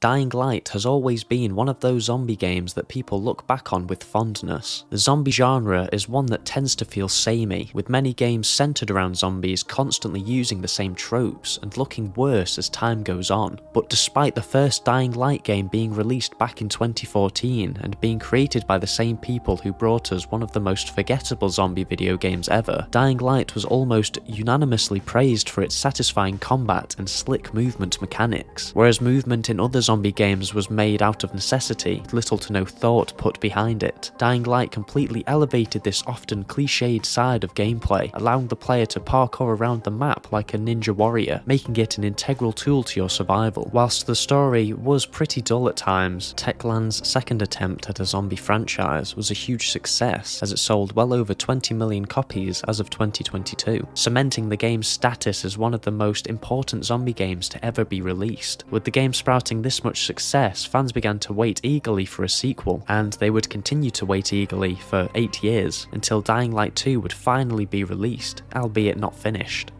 Dying Light has always been one of those zombie games that people look back on with fondness. The zombie genre is one that tends to feel samey, with many games centered around zombies constantly using the same tropes and looking worse as time goes on. But despite the first Dying Light game being released back in 2014 and being created by the same people who brought us one of the most forgettable zombie video games ever, Dying Light was almost unanimously praised for its satisfying combat and slick movement mechanics, whereas movement in other zombie games was made out of necessity, with little to no thought put behind it. Dying Light completely elevated this often cliched side of gameplay, allowing the player to parkour around the map like a ninja warrior, making it an integral tool to your survival. Whilst the story was pretty dull at times, Techland's second attempt at a zombie franchise was a huge success, as it sold well over 20 million copies as of 2022, cementing the game's status as one of the most important zombie games to ever be released. With the game sprouting this much success, fans began to wait eagerly for a sequel, and they would continue to wait eagerly for 8 years, until Dying Light 2 would finally be released, albeit not finished.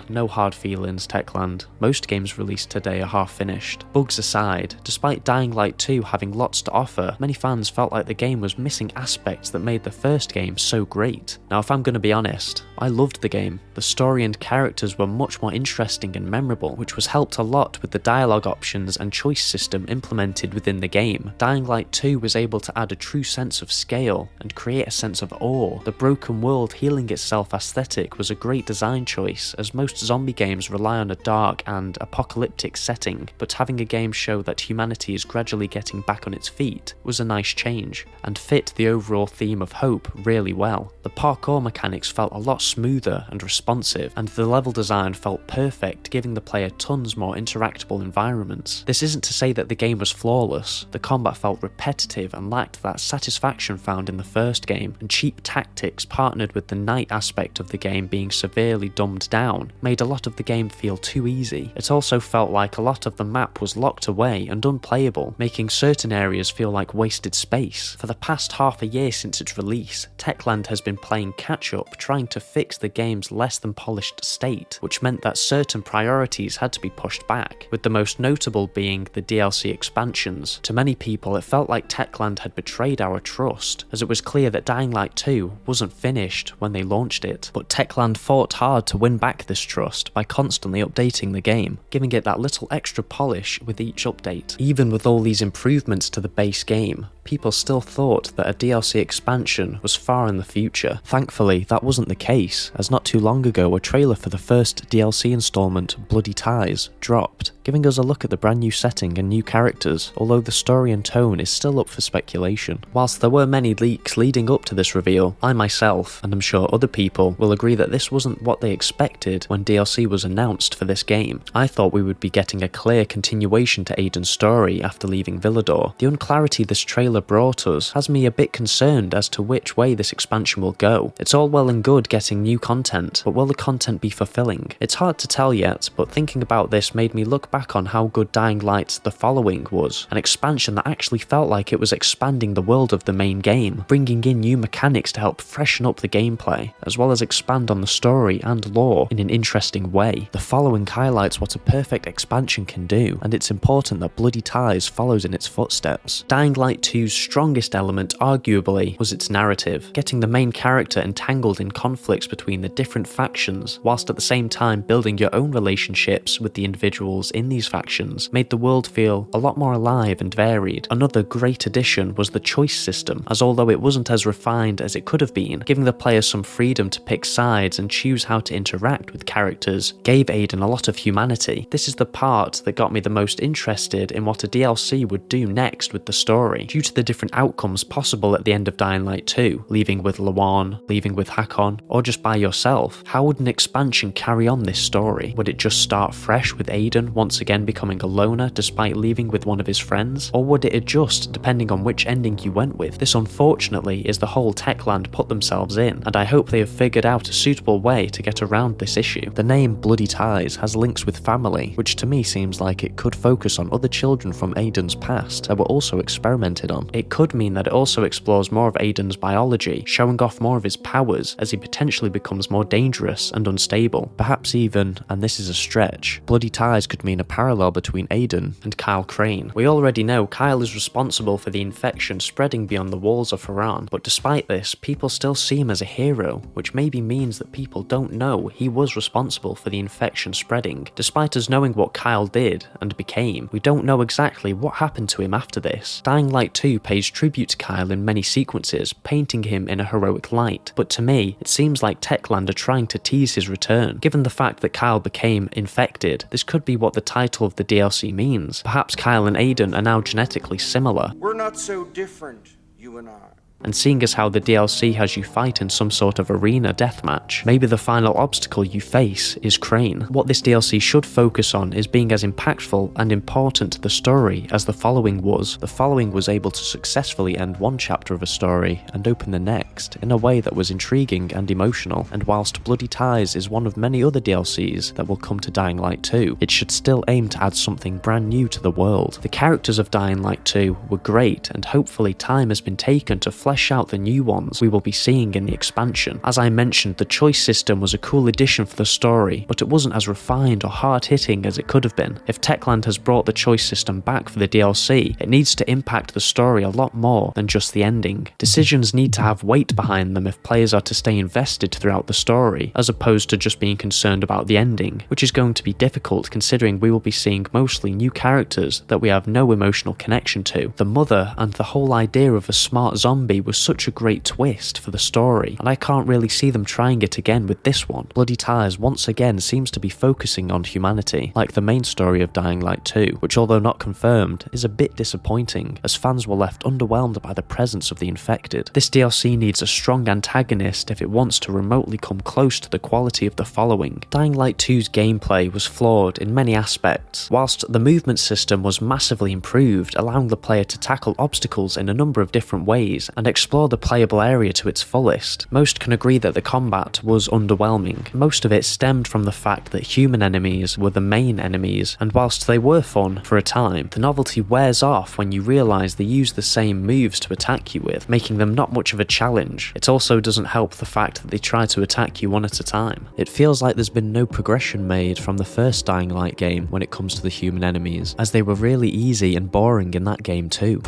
No hard feelings, Techland. Most games released today are half finished. Bugs aside, despite Dying Light 2 having lots to offer, many fans felt like the game was missing aspects that made the first game so great. Now, if I'm going to be honest, I loved the game. The story and characters were much more interesting and memorable, which was helped a lot with the dialogue options and choice system implemented within the game. Dying Light 2 was able to add a true sense of scale and create a sense of awe. The broken world healing itself aesthetic was a great design choice, as most zombie games rely on a dark and apocalyptic setting, but having a game show that humanity is gradually getting back on its feet was a nice change, and fit the overall theme of hope really well. The parkour mechanics felt a lot smoother and responsive, and the level design felt perfect, giving the player tons more interactable environments. This isn't to say that the game was flawless. The combat felt repetitive and lacked that satisfaction found in the first game, and cheap tactics partnered with the night aspect of the game being severely dumbed down made a lot of the game feel too easy. It also felt like a lot of the map was locked away and unplayable, making certain areas feel like wasted space. For the past half a year since its release, Techland has been playing catch-up, trying to fix the game's less than polished state, which meant that certain priorities had to be pushed back, with the most notable being the DLC expansions. To many people, it felt like Techland had betrayed our trust, as it was clear that Dying Light 2 wasn't finished when they launched it, but Techland fought hard to win back this trust by constantly updating the game, giving it that little extra polish with each update. Even with all these improvements to the base game, people still thought that a DLC expansion was far in the future. Thankfully, that wasn't the case, as not too long ago a trailer for the first DLC installment, Bloody Ties, dropped, giving us a look at the brand new setting and new characters, although the story and tone is still up for speculation. Whilst there were many leaks leading up to this reveal, I myself, and I'm sure other people, will agree that this wasn't what they expected when DLC was announced for this game. I thought we would be getting a clear continuation to Aiden's story after leaving Villador. The unclarity this trailer brought us has me a bit concerned as to which way this expansion will go. It's all well and good getting new content, but will the content be fulfilling? It's hard to tell yet, but thinking about this made me look back on how good Dying Light The Following was, an expansion that actually felt like it was expanding the world of the main game, bringing in new mechanics to help freshen up the gameplay, as well as expand on the story and lore in an interesting way. The Following highlights what a perfect expansion can do, and it's important that Bloody Ties follows in its footsteps. Dying Light 2's strongest element, arguably, was its narrative, getting the main character entangled in conflicts between the different factions, whilst at the same time building your own relationships with the individuals in these factions, made the world feel a lot more alive and varied. Another great addition was the choice system, as although it wasn't as refined as it could have been, giving the player some freedom to pick sides and choose how to interact with characters gave Aiden a lot of humanity. This is the part that got me the most interested in what a DLC would do next with the story, due to the different outcomes possible at the end of Dying Light 2, leaving with Lawan, leaving with Hakon, or just by yourself. How would an expansion carry on this story? Would it just start fresh with Aiden once again becoming a loner despite leaving with one of his friends? Or would it adjust depending on which ending you went with? This unfortunately is the hole Techland put themselves in, and I hope they have figured out a suitable way to get around this issue. The name Bloody Ties has links with family, which to me seems like it could focus on other children from Aiden's past that were also experimented on. It could mean that it also explores more of Aiden's biology, showing off more of his powers as he potentially potentially becomes more dangerous and unstable. Perhaps even, and this is a stretch, bloody ties could mean a parallel between Aiden and Kyle Crane. We already know Kyle is responsible for the infection spreading beyond the walls of Haran, but despite this, people still see him as a hero, which maybe means that people don't know he was responsible for the infection spreading. Despite us knowing what Kyle did and became, we don't know exactly what happened to him after this. Dying Light 2 pays tribute to Kyle in many sequences, painting him in a heroic light, but to me, it seems like Techland are trying to tease his return. Given the fact that Kyle became infected, this could be what the title of the DLC means. Perhaps Kyle and Aiden are now genetically similar. We're not so different, you and I. And seeing as how the DLC has you fight in some sort of arena deathmatch, maybe the final obstacle you face is Crane. What this DLC should focus on is being as impactful and important to the story as the following was. The following was able to successfully end one chapter of a story and open the next in a way that was intriguing and emotional, and whilst Bloody Ties is one of many other DLCs that will come to Dying Light 2, it should still aim to add something brand new to the world. The characters of Dying Light 2 were great, and hopefully time has been taken to flesh out the new ones we will be seeing in the expansion. As I mentioned, the choice system was a cool addition for the story, but it wasn't as refined or hard-hitting as it could have been. If Techland has brought the choice system back for the DLC, it needs to impact the story a lot more than just the ending. Decisions need to have weight behind them if players are to stay invested throughout the story, as opposed to just being concerned about the ending, which is going to be difficult considering we will be seeing mostly new characters that we have no emotional connection to. The mother and the whole idea of a smart zombie was such a great twist for the story, and I can't really see them trying it again with this one. Bloody Ties once again seems to be focusing on humanity, like the main story of Dying Light 2, which although not confirmed, is a bit disappointing, as fans were left underwhelmed by the presence of the infected. This DLC needs a strong antagonist if it wants to remotely come close to the quality of the following. Dying Light 2's gameplay was flawed in many aspects. Whilst the movement system was massively improved, allowing the player to tackle obstacles in a number of different ways and explore the playable area to its fullest, most can agree that the combat was underwhelming. Most of it stemmed from the fact that human enemies were the main enemies, and whilst they were fun for a time, the novelty wears off when you realise they use the same moves to attack you with, making them not much of a challenge. It also doesn't help the fact that they try to attack you one at a time. It feels like there's been no progression made from the first Dying Light game when it comes to the human enemies, as they were really easy and boring in that game too.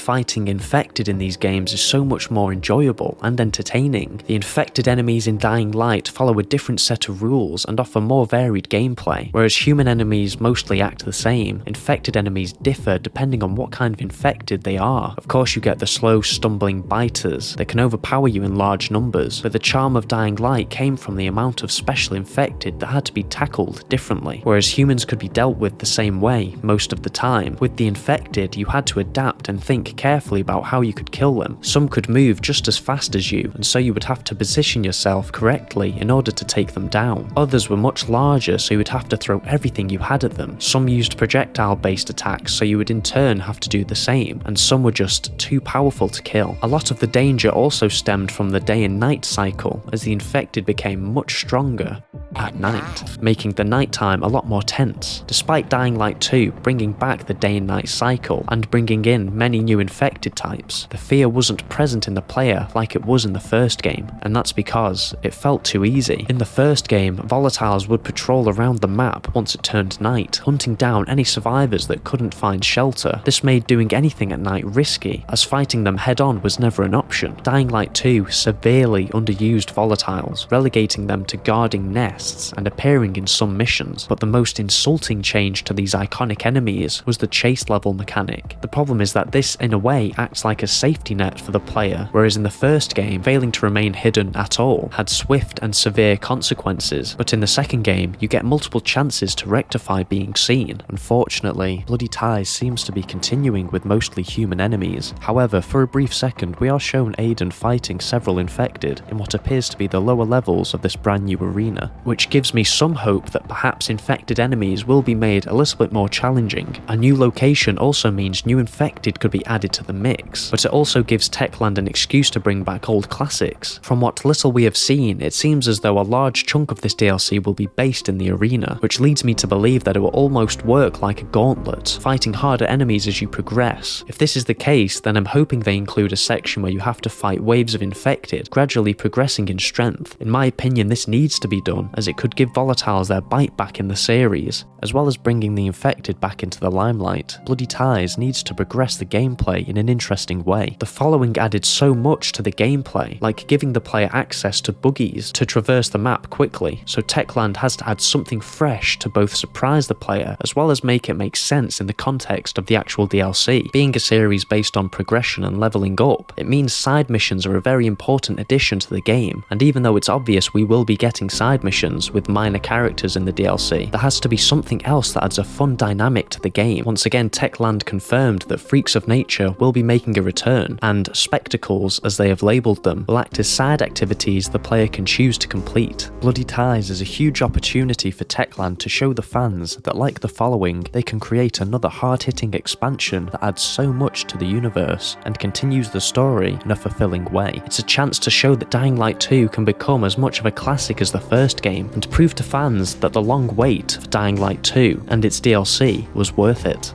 Fighting infected in these games is so much more enjoyable and entertaining. The infected enemies in Dying Light follow a different set of rules and offer more varied gameplay. Whereas human enemies mostly act the same, infected enemies differ depending on what kind of infected they are. Of course you get the slow, stumbling biters that can overpower you in large numbers, but the charm of Dying Light came from the amount of special infected that had to be tackled differently. Whereas humans could be dealt with the same way most of the time, with the infected you had to adapt and think carefully about how you could kill them. Some could move just as fast as you, and so you would have to position yourself correctly in order to take them down. Others were much larger, so you would have to throw everything you had at them. Some used projectile-based attacks, so you would in turn have to do the same, and some were just too powerful to kill. A lot of the danger also stemmed from the day and night cycle, as the infected became much stronger at night, making the nighttime a lot more tense. Despite Dying Light 2 bringing back the day and night cycle and bringing in many new infected types, the fear wasn't present in the player like it was in the first game, and that's because it felt too easy. In the first game, volatiles would patrol around the map once it turned night, hunting down any survivors that couldn't find shelter. This made doing anything at night risky, as fighting them head-on was never an option. Dying Light 2 severely underused volatiles, relegating them to guarding nests and appearing in some missions, but the most insulting change to these iconic enemies was the chase level mechanic. The problem is that this in a way acts like a safety net for the player, whereas in the first game, failing to remain hidden at all had swift and severe consequences, but in the second game, you get multiple chances to rectify being seen. Unfortunately, Bloody Ties seems to be continuing with mostly human enemies. However, for a brief second, we are shown Aiden fighting several infected in what appears to be the lower levels of this brand new arena. which gives me some hope that perhaps infected enemies will be made a little bit more challenging. A new location also means new infected could be added to the mix, but it also gives Techland an excuse to bring back old classics. From what little we have seen, it seems as though a large chunk of this DLC will be based in the arena, which leads me to believe that it will almost work like a gauntlet, fighting harder enemies as you progress. If this is the case, then I'm hoping they include a section where you have to fight waves of infected, gradually progressing in strength. In my opinion, this needs to be done, as it could give volatiles their bite back in the series, as well as bringing the infected back into the limelight. Bloody Ties needs to progress the gameplay in an interesting way. The following added so much to the gameplay, like giving the player access to buggies to traverse the map quickly, so Techland has to add something fresh to both surprise the player as well as make it make sense in the context of the actual DLC. Being a series based on progression and leveling up, it means side missions are a very important addition to the game, and even though it's obvious we will be getting side missions with minor characters in the DLC, there has to be something else that adds a fun dynamic to the game. Once again, Techland confirmed that Freaks of Nature will be making a return, and Spectacles, as they have labelled them, will act as side activities the player can choose to complete. Bloody Ties is a huge opportunity for Techland to show the fans that, like the following, they can create another hard-hitting expansion that adds so much to the universe and continues the story in a fulfilling way. It's a chance to show that Dying Light 2 can become as much of a classic as the first game, and prove to fans that the long wait for Dying Light 2 and its DLC was worth it.